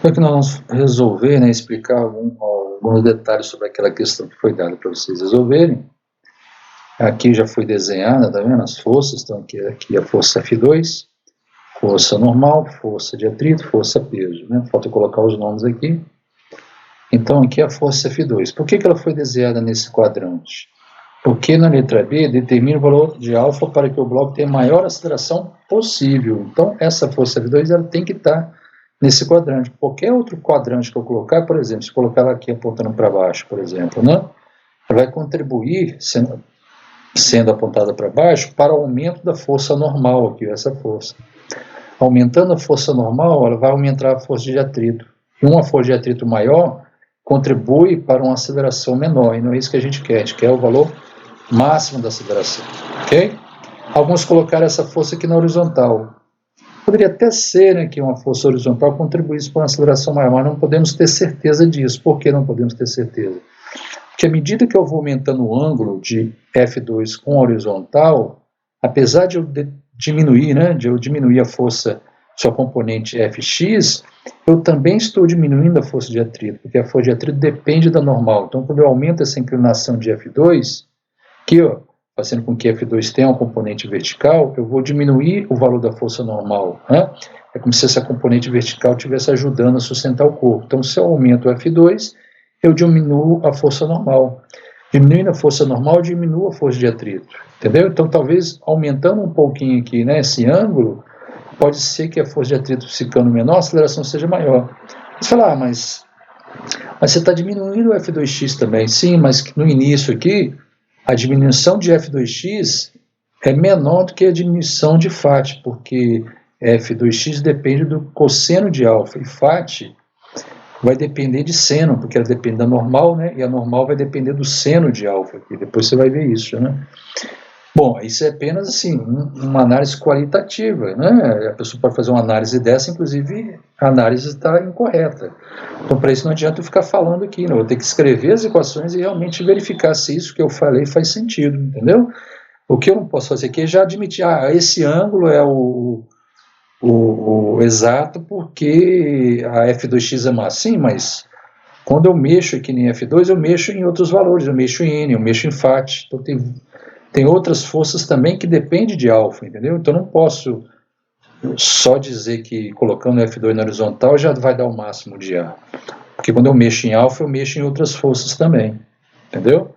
Então aqui nós vamos resolver, né, explicar alguns detalhes sobre aquela questão que foi dada para vocês resolverem. Aqui já foi desenhada, tá vendo? As forças, então aqui a força F2, força normal, força de atrito, força peso, né? Falta colocar os nomes aqui. Então aqui a força F2. Por que ela foi desenhada nesse quadrante? Porque na letra B determina o valor de alfa para que o bloco tenha a maior aceleração possível. Então essa força F2 ela tem que estar nesse quadrante. Qualquer outro quadrante que eu colocar, por exemplo, se colocar ela aqui apontando para baixo, por exemplo, né? Ela vai contribuir, sendo apontada para baixo, para o aumento da força normal aqui, essa força. Aumentando a força normal, ela vai aumentar a força de atrito. E uma força de atrito maior contribui para uma aceleração menor, e não é isso que a gente quer o valor máximo da aceleração, ok? Alguns colocaram essa força aqui na horizontal. Poderia até ser, né, que uma força horizontal contribuísse para uma aceleração maior, mas não podemos ter certeza disso. Por que não podemos ter certeza? Porque à medida que eu vou aumentando o ângulo de F2 com a horizontal, apesar de eu diminuir, né, a força, sua componente Fx, eu também estou diminuindo a força de atrito, porque a força de atrito depende da normal. Então, quando eu aumento essa inclinação de F2, aqui, ó, fazendo com que F2 tenha uma componente vertical, eu vou diminuir o valor da força normal, né? É como se essa componente vertical estivesse ajudando a sustentar o corpo. Então, se eu aumento o F2, eu diminuo a força normal. Diminuindo a força normal, eu diminuo a força de atrito, entendeu? Então, talvez, aumentando um pouquinho aqui, né, esse ângulo, pode ser que a força de atrito ficando menor, a aceleração seja maior. Você fala, mas você está diminuindo o F2x também. Sim, mas no início aqui, a diminuição de F2x é menor do que a diminuição de φ, porque F2x depende do cosseno de alfa, e φ vai depender de seno, porque ela depende da normal, né? E a normal vai depender do seno de alfa, e depois você vai ver isso, né? Bom, isso é apenas assim, uma análise qualitativa, né? A pessoa pode fazer uma análise dessa, inclusive a análise está incorreta. Então, para isso não adianta eu ficar falando aqui, não. Eu vou ter que escrever as equações e realmente verificar se isso que eu falei faz sentido, entendeu? O que eu não posso fazer aqui é já admitir, esse ângulo é o exato porque a F2x é má. Sim, mas quando eu mexo aqui em F2, eu mexo em outros valores, eu mexo em N, eu mexo em φ, então tem outras forças também que dependem de alfa, entendeu? Então não posso só dizer que colocando F2 na horizontal já vai dar o máximo de A, porque quando eu mexo em alfa, eu mexo em outras forças também, entendeu?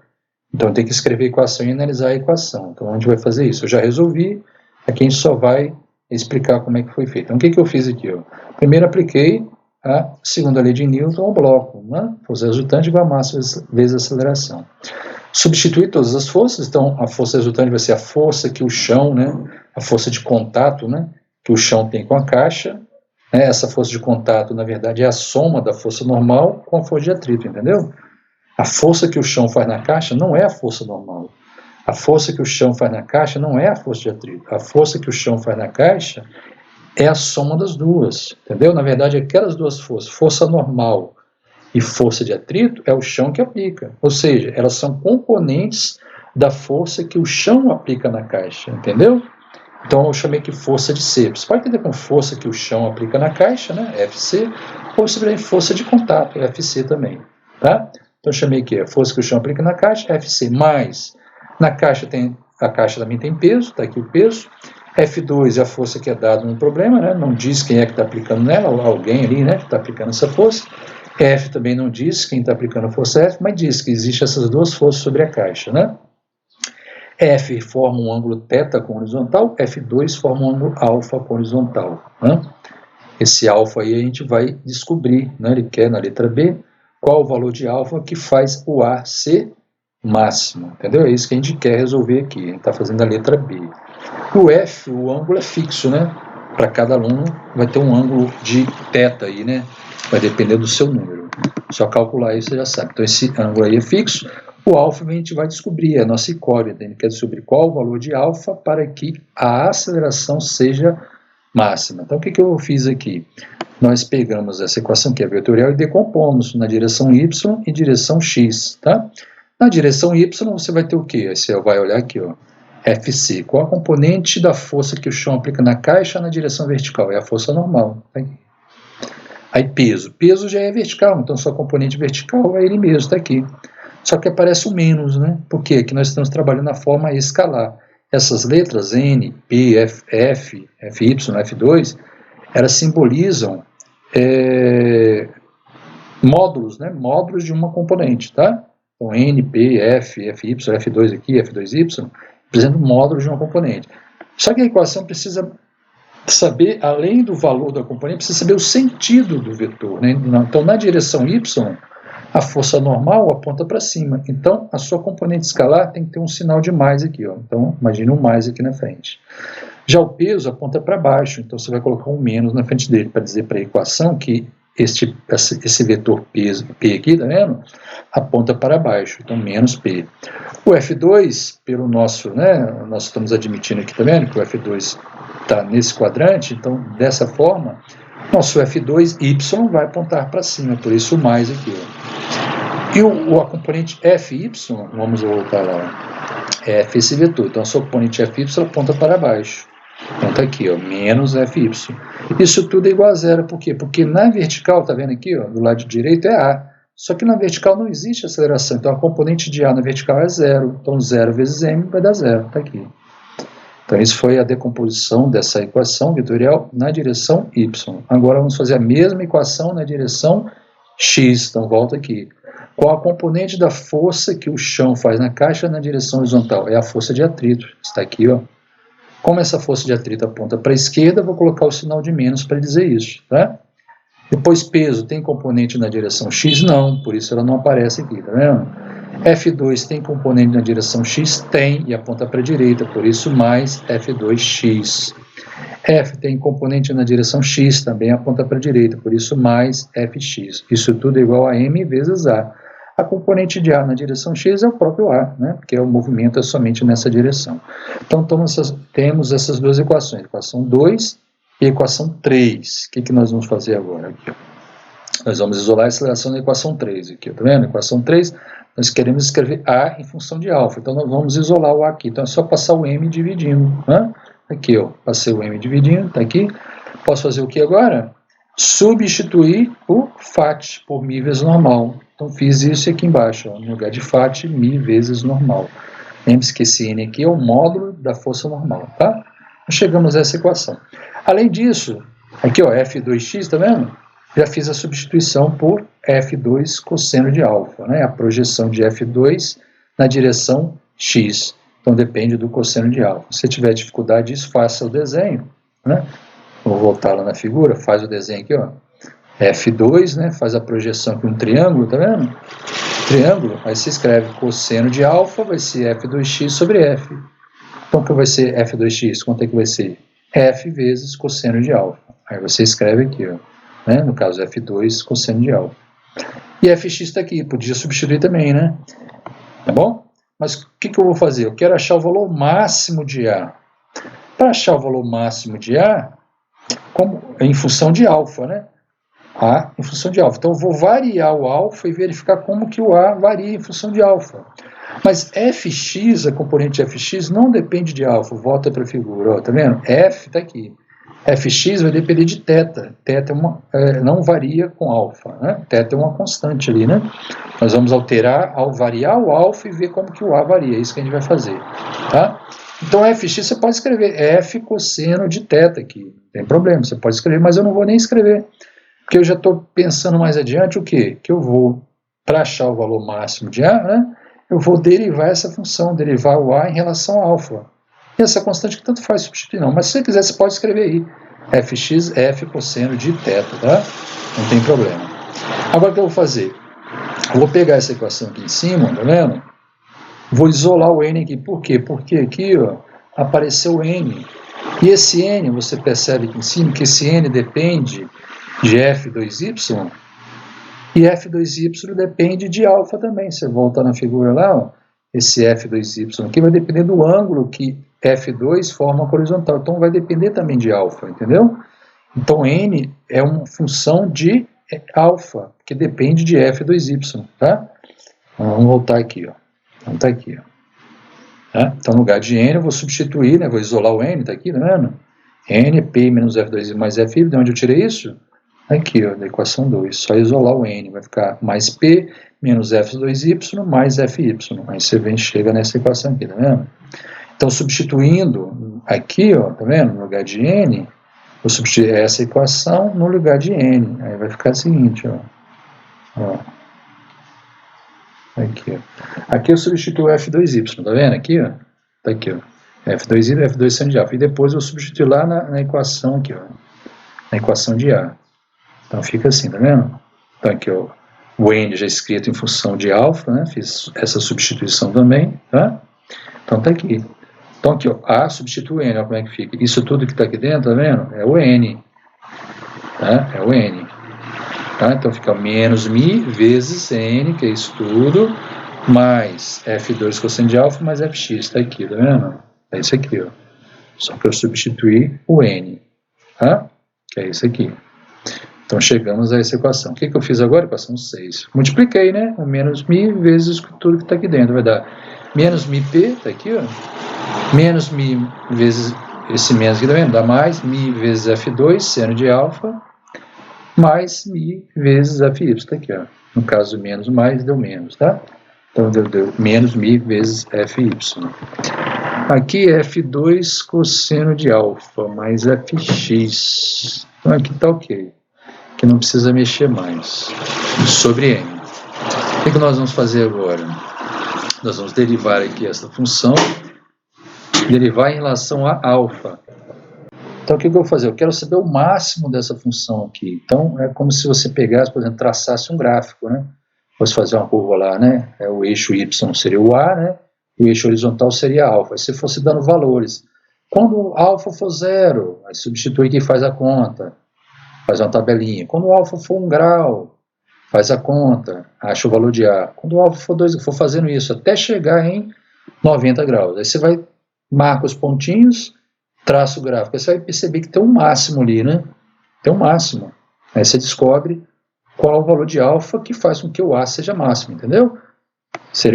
Então eu tenho que escrever a equação e analisar a equação. Então a gente vai fazer isso. Eu já resolvi, aqui a gente só vai explicar como é que foi feito. Então o que eu fiz aqui? Ó? Primeiro apliquei a segunda lei de Newton ao bloco, né? Força resultante igual a massa vezes a aceleração. Substituir todas as forças, então a força resultante vai ser a força que o chão, né? A força de contato, né? Que o chão tem com a caixa, né? Essa força de contato, na verdade, é a soma da força normal com a força de atrito, entendeu? A força que o chão faz na caixa não é a força normal. A força que o chão faz na caixa não é a força de atrito. A força que o chão faz na caixa é a soma das duas, entendeu? Na verdade, aquelas duas forças, força normal e força de atrito, é o chão que aplica. Ou seja, elas são componentes da força que o chão aplica na caixa, entendeu? Então eu chamei aqui força de C. Você pode entender como força que o chão aplica na caixa, né? FC, ou simplesmente força de contato, FC também, tá? Então eu chamei aqui a força que o chão aplica na caixa, FC, mais na caixa a caixa também tem peso, está aqui o peso. F2 é a força que é dada no problema, né? Não diz quem é que está aplicando nela, alguém ali, né, que está aplicando essa força. F também não diz quem está aplicando a força F, mas diz que existem essas duas forças sobre a caixa, né? F forma um ângulo θ com horizontal, F2 forma um ângulo alfa com horizontal, né? Esse alfa aí a gente vai descobrir, né? Ele quer na letra B qual o valor de alfa que faz o A ser máximo, entendeu? É isso que a gente quer resolver aqui, a gente está fazendo a letra B. O F, o ângulo é fixo, né? Para cada aluno vai ter um ângulo de θ aí, né? Vai depender do seu número. Só calcular isso, você já sabe. Então esse ângulo aí é fixo. O alfa a gente vai descobrir, é a nossa incógnita. A gente quer descobrir qual o valor de alfa para que a aceleração seja máxima. Então o que eu fiz aqui? Nós pegamos essa equação que é vetorial e decompomos na direção y e direção x, tá? Na direção y você vai ter o quê? Aí você vai olhar aqui, ó. Fc. Qual a componente da força que o chão aplica na caixa na direção vertical? É a força normal. Tá aqui. Aí peso. Peso já é vertical, então sua componente vertical é ele mesmo, está aqui. Só que aparece o menos, né? Por quê? Porque nós estamos trabalhando na forma escalar. Essas letras N, P, F, FY, F2, elas simbolizam módulos, né? Módulos de uma componente, tá? Então N, P, F, FY, F2 aqui, F2Y, representam módulos de uma componente. Só que a equação precisa saber, além do valor da componente, precisa saber o sentido do vetor, né? Então, na direção Y, a força normal aponta para cima. Então, a sua componente escalar tem que ter um sinal de mais aqui, ó. Então, imagine um mais aqui na frente. Já o peso aponta para baixo, então você vai colocar um menos na frente dele, para dizer para a equação que esse vetor peso, P aqui, tá vendo? Aponta para baixo, então menos P. O F2, pelo nosso, né, nós estamos admitindo aqui, tá vendo? Que o F2 está nesse quadrante, então dessa forma, nosso F2Y vai apontar para cima, por isso mais aqui, ó. E a componente FY, vamos voltar lá, F esse vetor, então a sua componente FY aponta para baixo. Então tá aqui, ó, menos FY. Isso tudo é igual a zero, por quê? Porque na vertical, tá vendo aqui, ó, do lado direito é A, só que na vertical não existe aceleração, então a componente de A na vertical é zero, então 0 vezes M vai dar zero, tá aqui. Então isso foi a decomposição dessa equação vetorial na direção Y. Agora vamos fazer a mesma equação na direção X, então volta aqui. Qual a componente da força que o chão faz na caixa na direção horizontal? É a força de atrito, está aqui, ó. Como essa força de atrito aponta para a esquerda, vou colocar o sinal de menos para dizer isso, tá? Depois peso, tem componente na direção X? Não, por isso ela não aparece aqui, tá vendo? F2 tem componente na direção X? Tem, e aponta para a direita, por isso mais F2X. F tem componente na direção X, também aponta para a direita, por isso mais Fx. Isso tudo é igual a M vezes A. A componente de A na direção X é o próprio A, né? Porque o movimento é somente nessa direção. Então, temos essas duas equações, equação 2 e equação 3. O que nós vamos fazer agora? Aqui, nós vamos isolar a aceleração da equação 3. Aqui, tá vendo? Equação 3, nós queremos escrever A em função de alfa. Então, nós vamos isolar o A aqui. Então, é só passar o M dividindo, né? Aqui, ó, passei o M dividindo, tá aqui. Posso fazer o que agora? Substituir o FAT por μ vezes normal. Então, fiz isso aqui embaixo, ó, no lugar de FAT, μ vezes normal. Lembre-se que esse N aqui é o módulo da força normal, tá? Então, chegamos a essa equação. Além disso, aqui, ó, F2x, tá vendo? Já fiz a substituição por F2 cosseno de alfa, né? A projeção de F2 na direção x. Então, depende do cosseno de alfa. Se tiver dificuldade disso, faça o desenho, né? Vou voltar lá na figura, faz o desenho aqui, ó. F2, né, faz a projeção aqui, um triângulo, tá vendo? Triângulo, aí você escreve cosseno de alfa, vai ser F2x sobre F. Então, o que vai ser F2x? Quanto é que vai ser? F vezes cosseno de alfa. Aí você escreve aqui, ó, né, no caso F2 cosseno de alfa. E Fx está aqui, podia substituir também, né? Tá bom? Mas o que eu vou fazer? Eu quero achar o valor máximo de A. Para achar o valor máximo de A, em função de alfa, né? A em função de alfa. Então, eu vou variar o alfa e verificar como que o A varia em função de alfa. Mas Fx, a componente Fx, não depende de alfa. Volta para a figura, ó, tá vendo? F está aqui. Fx vai depender de θ. θ não varia com alfa, né? θ é uma constante ali, né? Nós vamos alterar ao variar o alfa e ver como que o A varia. É isso que a gente vai fazer, tá? Então, Fx você pode escrever F cosseno de θ aqui. Não tem problema, você pode escrever, mas eu não vou nem escrever. Porque eu já estou pensando mais adiante o quê? Que eu vou, para achar o valor máximo de A, né, eu vou derivar essa função, derivar o A em relação a alfa. E essa constante que tanto faz substituir não. Mas se você quiser, você pode escrever aí. Fx, F cosseno de θ, tá? Não tem problema. Agora o que eu vou fazer? Eu vou pegar essa equação aqui em cima, tá vendo? Vou isolar o N aqui. Por quê? Porque aqui, ó, apareceu o N. E esse N, você percebe aqui em cima, que esse N depende de F2Y, e F2Y depende de alfa também. Você volta na figura lá, ó, esse F2Y aqui vai depender do ângulo que F2 forma com a horizontal. Então vai depender também de alfa, entendeu? Então N é uma função de alfa, que depende de F2Y, tá? Então, vamos voltar aqui, ó. Então tá aqui, ó. Tá? Então no lugar de N eu vou substituir, né? Vou isolar o N, tá aqui, tá vendo? N, P menos F2 mais F, de onde eu tirei isso? Aqui, ó, da equação 2, só isolar o n, vai ficar mais P menos F2y mais Fy. Aí você vem, chega nessa equação aqui, tá vendo? Então, substituindo aqui, ó, tá vendo? No lugar de n, vou substituir essa equação no lugar de n. Aí vai ficar o seguinte, ó. Aqui, ó. Aqui eu substituo F2y, tá vendo? Aqui, ó. Tá aqui, ó. F2y, F2 seno de alfa. E depois eu substituo lá na equação aqui, ó. Na equação de A. Então fica assim, tá vendo? Então aqui, ó. O n já escrito em função de alfa, né? Fiz essa substituição também, tá? Então tá aqui. Então aqui, ó, A substitui n, olha como é que fica. Isso tudo que está aqui dentro, tá vendo? É o n. Tá? É o n. Tá? Então fica menos mi vezes n, que é isso tudo, mais F2 cosseno de alfa mais Fx. Está aqui, tá vendo? É isso aqui, ó. Só para eu substituir o n. Tá? Que é isso aqui. Então chegamos a essa equação. O que eu fiz agora? Equação 6. Multipliquei, né? O menos mi vezes tudo que está aqui dentro. Vai dar menos mi p, tá aqui, ó. Menos mi vezes esse menos aqui, tá vendo? Dá mais mi vezes F2, seno de alfa, mais mi vezes Fy, tá aqui, ó. No caso, menos mais deu menos, tá? Então deu menos mi vezes Fy. Aqui F2 cosseno de alfa mais Fx. Então aqui tá ok. Que não precisa mexer mais. Sobre n. O que nós vamos fazer agora? Nós vamos derivar aqui essa função, derivar em relação a alfa. Então, o que eu vou fazer? Eu quero saber o máximo dessa função aqui. Então, é como se você pegasse, por exemplo, traçasse um gráfico, né? Fosse fazer uma curva lá, né? O eixo y seria o a, né? O eixo horizontal seria alfa. Aí você fosse dando valores. Quando alfa for 0, aí substitui aqui e faz a conta. Faz uma tabelinha. Quando o alfa for 1 grau, faz a conta, acha o valor de A. Quando o alfa for 2, for fazendo isso até chegar em 90 graus. Aí você vai, marca os pontinhos, traça o gráfico. Aí você vai perceber que tem um máximo ali, né? Tem um máximo. Aí você descobre qual o valor de alfa que faz com que o A seja máximo, entendeu?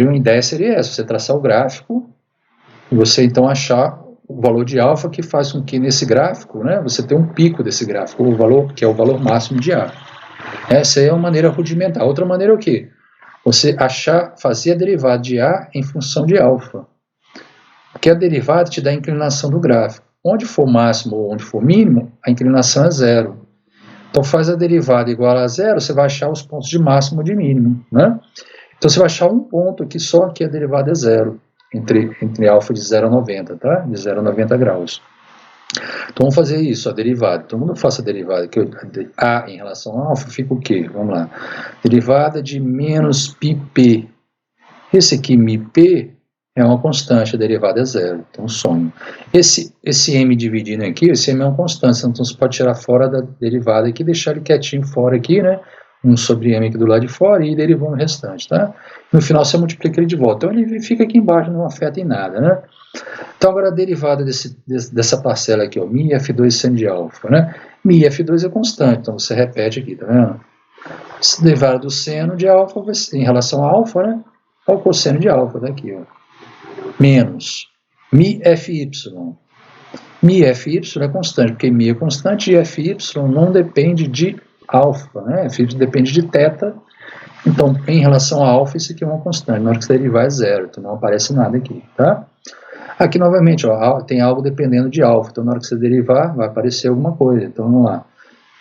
Uma ideia seria essa, você traçar o gráfico e você então achar o valor de alfa que faz com que nesse gráfico, né, você tenha um pico desse gráfico, o valor, que é o valor máximo de A. Essa é uma maneira rudimentar. Outra maneira é o quê? Você fazer a derivada de A em função de alfa. Porque a derivada te dá a inclinação do gráfico. Onde for máximo ou onde for mínimo, a inclinação é 0. Então faz a derivada igual a 0, você vai achar os pontos de máximo ou de mínimo, né? Então você vai achar um ponto aqui só que a derivada é 0, entre alfa de 0 a 90, tá? De 0 a 90 graus. Então vamos fazer isso, a derivada. Então quando eu faço a derivada que A em relação a alfa, fica o quê? Vamos lá. Derivada de menos πp. Esse aqui, μp, é uma constante, a derivada é 0. Então some. Esse m dividindo aqui, esse m é uma constante, então você pode tirar fora da derivada aqui, deixar ele quietinho fora aqui, né? 1 sobre m aqui do lado de fora e derivando o restante, tá? No final você multiplica ele de volta. Então ele fica aqui embaixo, não afeta em nada, né? Então agora a derivada dessa parcela aqui, ó, mi f2 seno de alfa, né? Mi f2 é constante, então você repete aqui, tá vendo? Essa derivada do seno de alfa em relação a alfa, né? É o cosseno de alfa, tá aqui, ó. Menos mi fy. Mi fy é constante, porque mi é constante e fy não depende de alfa, né? Fy depende de θ. Então, em relação a alfa, isso aqui é uma constante. Na hora que você derivar é 0, então não aparece nada aqui, tá? Aqui, novamente, ó, tem algo dependendo de alfa. Então, na hora que você derivar, vai aparecer alguma coisa. Então, vamos lá.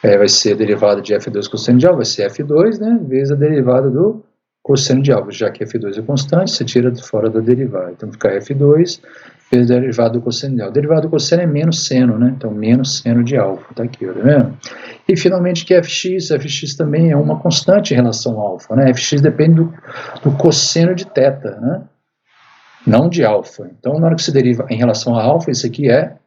Vai ser a derivada de f2 cosseno de alfa, vai ser f2, né? Vezes a derivada do cosseno de alfa. Já que f2 é constante, você tira de fora da derivada. Então, fica f2 vezes a derivada do cosseno de alfa. A derivada do cosseno é menos seno, né? Então, menos seno de alfa. Tá aqui, ó, tá vendo? E, finalmente, que fx também é uma constante em relação ao alfa, né? Fx depende do cosseno de θ, né? Não de alfa. Então, na hora que você deriva em relação a alfa, isso aqui é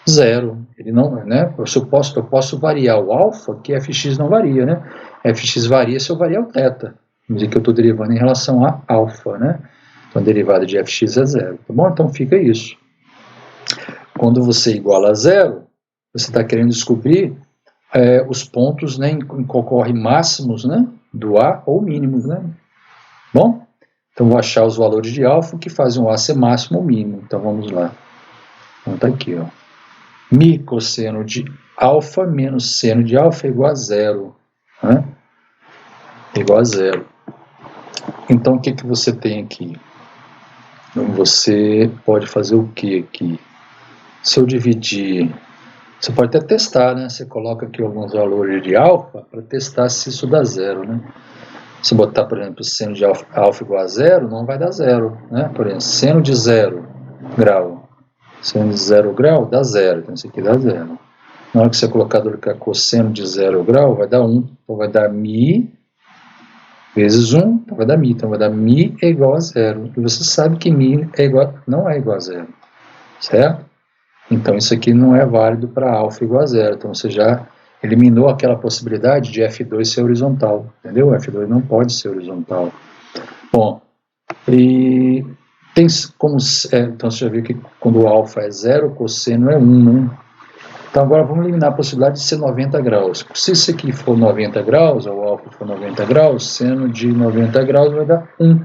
0. Ele não, né? Eu posso variar o alfa, que fx não varia, né? Fx varia se eu variar o θ. Vamos dizer que eu estou derivando em relação a alfa, né? Então, a derivada de fx é 0, tá bom? Então, fica isso. Quando você iguala a 0, você está querendo descobrir os pontos, né, em que ocorrem máximos, né, do A ou mínimos, né? Bom? Então, vou achar os valores de alfa que fazem o A ser máximo ou mínimo. Então, vamos lá. Então, tá aqui, ó. Mi cosseno de alfa menos seno de alfa é igual a zero, né? Igual a zero. Então, o que você tem aqui? Você pode fazer o que aqui? Se eu dividir, você pode até testar, né? Você coloca aqui alguns valores de alfa para testar se isso dá zero, né? Se botar, por exemplo, seno de alfa igual a zero, não vai dar zero, né? Por exemplo, seno de 0 grau. Seno de 0 grau dá zero, então isso aqui dá zero. Na hora que você colocar cosseno de 0 grau, vai dar 1. Então vai dar mi vezes 1, então vai dar mi. Então vai dar mi é igual a zero. E você sabe que mi não é igual a zero, certo? Então isso aqui não é válido para alfa igual a zero. Então você já eliminou aquela possibilidade de F2 ser horizontal, entendeu? F2 não pode ser horizontal. Bom, e tem como, então você já viu que quando o alfa é zero, o cosseno é 1, né? Então agora vamos eliminar a possibilidade de ser 90 graus. Se isso aqui for 90 graus, ou o alfa for 90 graus, seno de 90 graus vai dar 1.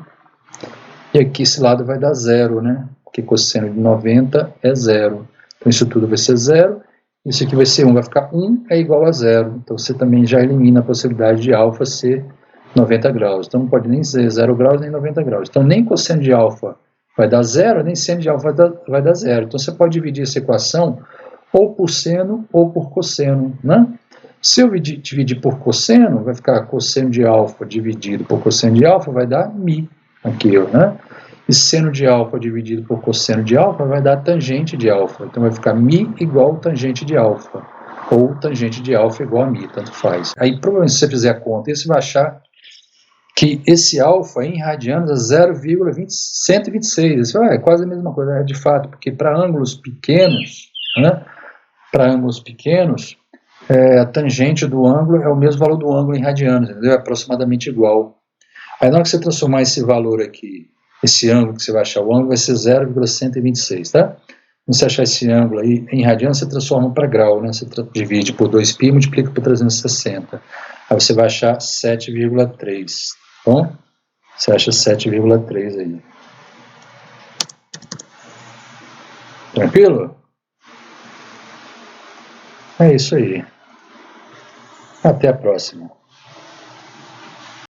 E aqui esse lado vai dar 0, né? Porque cosseno de 90 é 0. Então isso tudo vai ser 0. Isso aqui vai ser 1, vai ficar 1 é igual a 0. Então você também já elimina a possibilidade de alfa ser 90 graus. Então não pode nem ser 0 graus nem 90 graus. Então nem cosseno de alfa vai dar 0, nem seno de alfa vai dar 0. Então você pode dividir essa equação ou por seno ou por cosseno, né? Se eu dividir por cosseno, vai ficar cosseno de alfa dividido por cosseno de alfa, vai dar mi, aqui, né? E seno de alfa dividido por cosseno de alfa vai dar tangente de alfa. Então vai ficar mi igual tangente de alfa, ou tangente de alfa igual a mi, tanto faz. Aí provavelmente se você fizer a conta, você vai achar que esse alfa em radianos é 0,126. É quase a mesma coisa, de fato, porque para ângulos pequenos, né? Para ângulos pequenos, a tangente do ângulo é o mesmo valor do ângulo em radianos, entendeu? É aproximadamente igual. Aí na hora que você transformar esse valor aqui, esse ângulo que você vai achar, o ângulo vai ser 0,126, tá? Quando você achar esse ângulo aí em radianos, você transforma para grau, né? Você divide por 2π e multiplica por 360. Aí você vai achar 7,3, bom? Você acha 7,3 aí. Tranquilo? É isso aí. Até a próxima.